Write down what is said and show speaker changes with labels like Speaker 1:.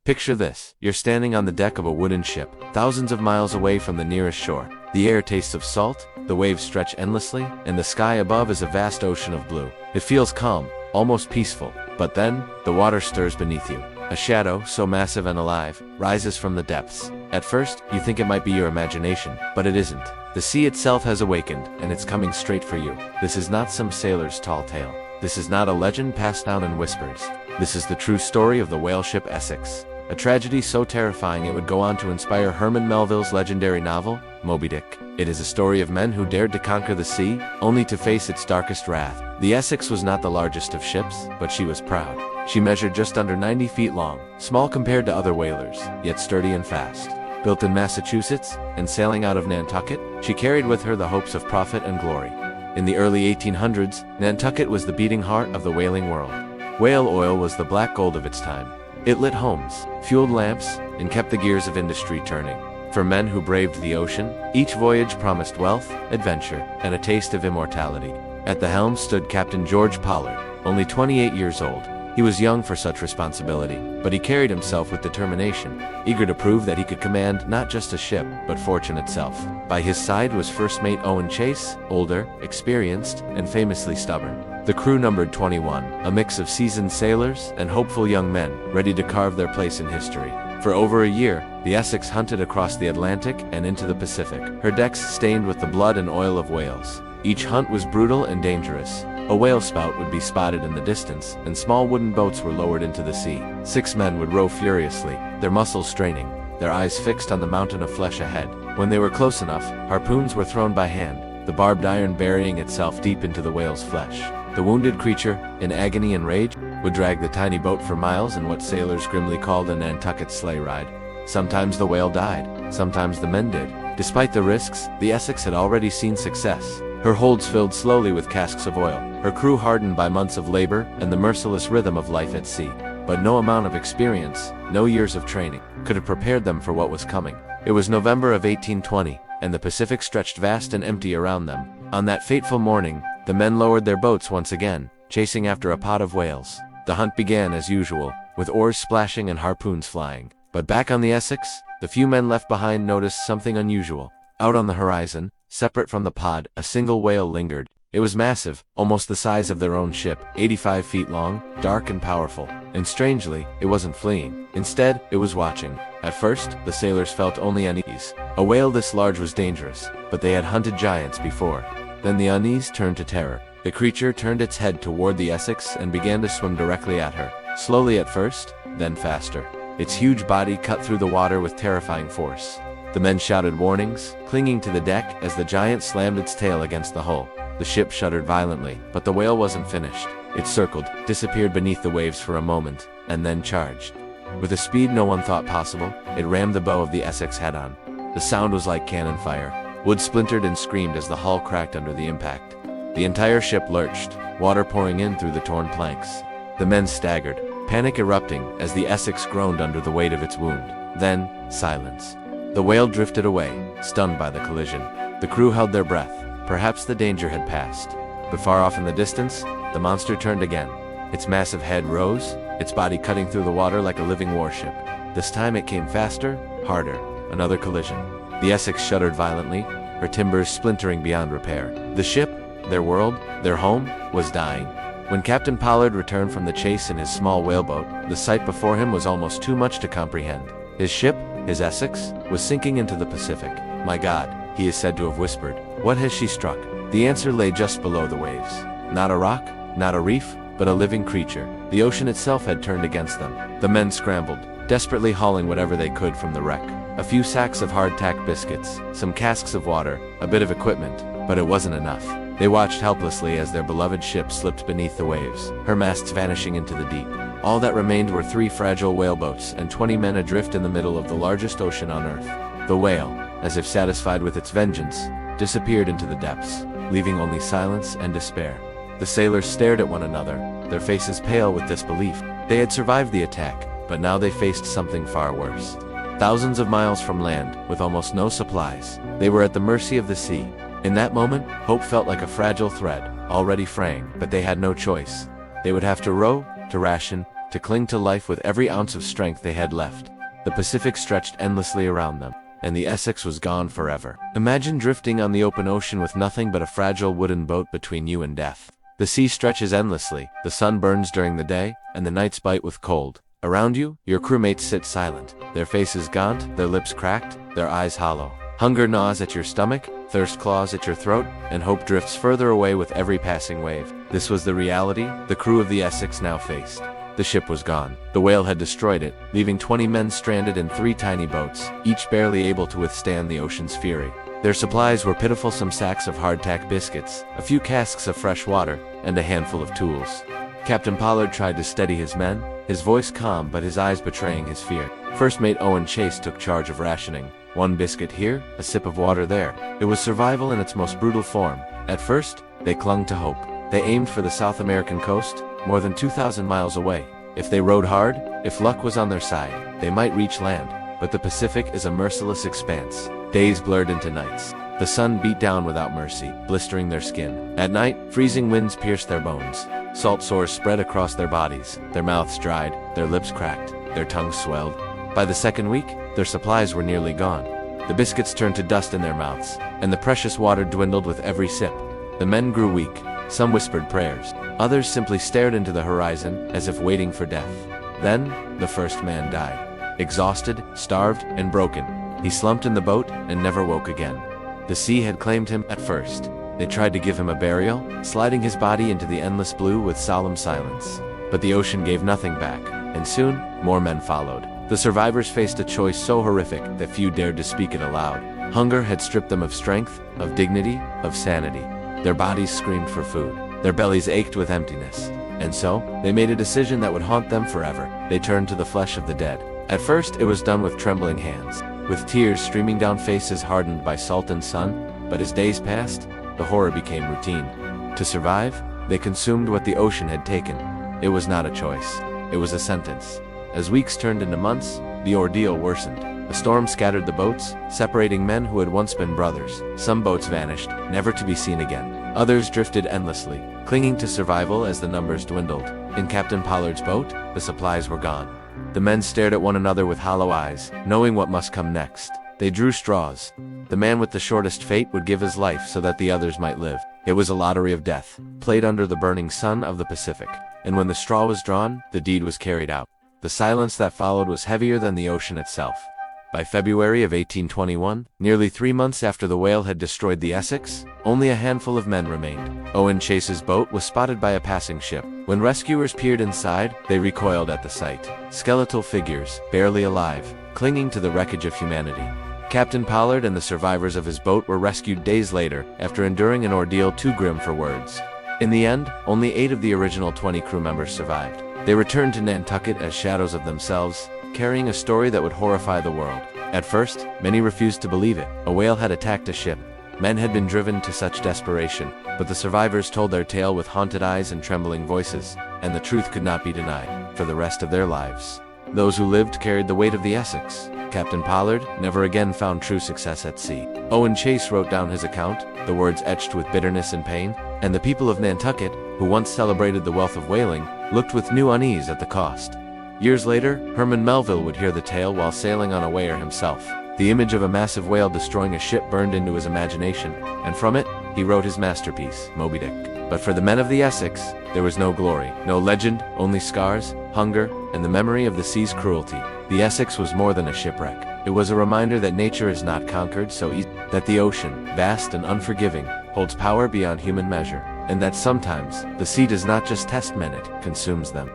Speaker 1: Picture this. You're standing on the deck of a wooden ship, thousands of miles away from the nearest shore. The air tastes of salt, the waves stretch endlessly, and the sky above is a vast ocean of blue. It feels calm, almost peaceful. But then, the water stirs beneath you. A shadow, so massive and alive, rises from the depths. At first, you think it might be your imagination, but it isn't. The sea itself has awakened, and it's coming straight for you. This is not some sailor's tall tale. This is not a legend passed down in whispers. This is the true story of the whaleship Essex. A tragedy so terrifying it would go on to inspire Herman Melville's legendary novel, Moby-Dick. It is a story of men who dared to conquer the sea, only to face its darkest wrath. The Essex was not the largest of ships, but she was proud. She measured just under 90 feet long, small compared to other whalers, yet sturdy and fast. Built in Massachusetts, and sailing out of Nantucket, she carried with her the hopes of profit and glory. In the early 1800s, Nantucket was the beating heart of the whaling world. Whale oil was the black gold of its time. It lit homes, fueled lamps, and kept the gears of industry turning. For men who braved the ocean, each voyage promised wealth, adventure, and a taste of immortality. At the helm stood Captain George Pollard, only 28 years old. He was young for such responsibility, but he carried himself with determination, eager to prove that he could command not just a ship, but fortune itself. By his side was First Mate Owen Chase, older, experienced, and famously stubborn. The crew numbered 21, a mix of seasoned sailors and hopeful young men, ready to carve their place in history. For over a year, the Essex hunted across the Atlantic and into the Pacific, her decks stained with the blood and oil of whales. Each hunt was brutal and dangerous. A whale spout would be spotted in the distance, and small wooden boats were lowered into the sea. 6 men would row furiously, their muscles straining, their eyes fixed on the mountain of flesh ahead. When they were close enough, harpoons were thrown by hand, the barbed iron burying itself deep into the whale's flesh. The wounded creature, in agony and rage, would drag the tiny boat for miles in what sailors grimly called a Nantucket sleigh ride. Sometimes the whale died, sometimes the men did. Despite the risks, the Essex had already seen success. Her holds filled slowly with casks of oil, her crew hardened by months of labor and the merciless rhythm of life at sea. But no amount of experience, no years of training, could have prepared them for what was coming. It was November of 1820, and the Pacific stretched vast and empty around them. On that fateful morning, the men lowered their boats once again, chasing after a pod of whales. The hunt began as usual, with oars splashing and harpoons flying. But back on the Essex, the few men left behind noticed something unusual. Out on the horizon, separate from the pod, a single whale lingered. It was massive, almost the size of their own ship, 85 feet long, dark and powerful. And strangely, it wasn't fleeing. Instead, it was watching. At first, the sailors felt only unease. A whale this large was dangerous, but they had hunted giants before. Then the unease turned to terror. The creature turned its head toward the Essex and began to swim directly at her. Slowly at first, then faster. Its huge body cut through the water with terrifying force. The men shouted warnings, clinging to the deck as the giant slammed its tail against the hull. The ship shuddered violently, but the whale wasn't finished. It circled, disappeared beneath the waves for a moment, and then charged. With a speed no one thought possible, it rammed the bow of the Essex head-on. The sound was like cannon fire. Wood splintered and screamed as the hull cracked under the impact. The entire ship lurched, water pouring in through the torn planks. The men staggered, panic erupting as the Essex groaned under the weight of its wound. Then, silence. The whale drifted away, stunned by the collision. The crew held their breath. Perhaps the danger had passed. But far off in the distance, the monster turned again. Its massive head rose, its body cutting through the water like a living warship. This time it came faster, harder. Another collision. The Essex shuddered violently, her timbers splintering beyond repair. The ship, their world, their home, was dying. When Captain Pollard returned from the chase in his small whaleboat, the sight before him was almost too much to comprehend. His ship, his Essex, was sinking into the Pacific. "My God," he is said to have whispered, "what has she struck?" The answer lay just below the waves. Not a rock, not a reef, but a living creature. The ocean itself had turned against them. The men scrambled, desperately hauling whatever they could from the wreck. A few sacks of hardtack biscuits, some casks of water, a bit of equipment, but it wasn't enough. They watched helplessly as their beloved ship slipped beneath the waves, her masts vanishing into the deep. All that remained were 3 fragile whaleboats and 20 men adrift in the middle of the largest ocean on Earth. The whale, as if satisfied with its vengeance, disappeared into the depths, leaving only silence and despair. The sailors stared at one another, their faces pale with disbelief. They had survived the attack, but now they faced something far worse. Thousands of miles from land, with almost no supplies, they were at the mercy of the sea. In that moment, hope felt like a fragile thread, already fraying, but they had no choice. They would have to row, to ration, to cling to life with every ounce of strength they had left. The Pacific stretched endlessly around them, and the Essex was gone forever. Imagine drifting on the open ocean with nothing but a fragile wooden boat between you and death. The sea stretches endlessly, the sun burns during the day, and the nights bite with cold. Around you, your crewmates sit silent, their faces gaunt, their lips cracked, their eyes hollow. Hunger gnaws at your stomach, thirst claws at your throat, and hope drifts further away with every passing wave. This was the reality the crew of the Essex now faced. The ship was gone. The whale had destroyed it, leaving 20 men stranded in 3 tiny boats, each barely able to withstand the ocean's fury. Their supplies were pitiful: some sacks of hardtack biscuits, a few casks of fresh water, and a handful of tools. Captain Pollard tried to steady his men, his voice calm but his eyes betraying his fear. First Mate Owen Chase took charge of rationing. 1 biscuit here, a sip of water there. It was survival in its most brutal form. At first, they clung to hope. They aimed for the South American coast, more than 2,000 miles away. If they rowed hard, if luck was on their side, they might reach land. But the Pacific is a merciless expanse. Days blurred into nights. The sun beat down without mercy, blistering their skin. At night, freezing winds pierced their bones. Salt sores spread across their bodies. Their mouths dried, their lips cracked, their tongues swelled. By the second week, their supplies were nearly gone. The biscuits turned to dust in their mouths, and the precious water dwindled with every sip. The men grew weak. Some whispered prayers. Others simply stared into the horizon, as if waiting for death. Then, the first man died. Exhausted, starved, and broken, he slumped in the boat and never woke again. The sea had claimed him at first. They tried to give him a burial, sliding his body into the endless blue with solemn silence. But the ocean gave nothing back, and soon, more men followed. The survivors faced a choice so horrific that few dared to speak it aloud. Hunger had stripped them of strength, of dignity, of sanity. Their bodies screamed for food. Their bellies ached with emptiness. And so, they made a decision that would haunt them forever. They turned to the flesh of the dead. At first, it was done with trembling hands, with tears streaming down faces hardened by salt and sun. But as days passed, the horror became routine. To survive, they consumed what the ocean had taken. It was not a choice. It was a sentence. As weeks turned into months, the ordeal worsened. A storm scattered the boats, separating men who had once been brothers. Some boats vanished, never to be seen again. Others drifted endlessly, clinging to survival as the numbers dwindled. In Captain Pollard's boat, the supplies were gone. The men stared at one another with hollow eyes, knowing what must come next. They drew straws. The man with the shortest fate would give his life so that the others might live. It was a lottery of death, played under the burning sun of the Pacific. And when the straw was drawn, the deed was carried out. The silence that followed was heavier than the ocean itself. By February of 1821, nearly 3 months after the whale had destroyed the Essex, only a handful of men remained. Owen Chase's boat was spotted by a passing ship. When rescuers peered inside, they recoiled at the sight. Skeletal figures, barely alive, clinging to the wreckage of humanity. Captain Pollard and the survivors of his boat were rescued days later, after enduring an ordeal too grim for words. In the end, only 8 of the original 20 crew members survived. They returned to Nantucket as shadows of themselves, carrying a story that would horrify the world. At first, many refused to believe it. A whale had attacked a ship. Men had been driven to such desperation, but the survivors told their tale with haunted eyes and trembling voices, and the truth could not be denied for the rest of their lives. Those who lived carried the weight of the Essex. Captain Pollard never again found true success at sea. Owen Chase wrote down his account, the words etched with bitterness and pain, and the people of Nantucket, who once celebrated the wealth of whaling, looked with new unease at the cost. Years later, Herman Melville would hear the tale while sailing on a whaler himself. The image of a massive whale destroying a ship burned into his imagination, and from it, he wrote his masterpiece, Moby-Dick. But for the men of the Essex, there was no glory, no legend, only scars, hunger, and the memory of the sea's cruelty. The Essex was more than a shipwreck. It was a reminder that nature is not conquered so easily, that the ocean, vast and unforgiving, holds power beyond human measure, and that sometimes, the sea does not just test men, it consumes them.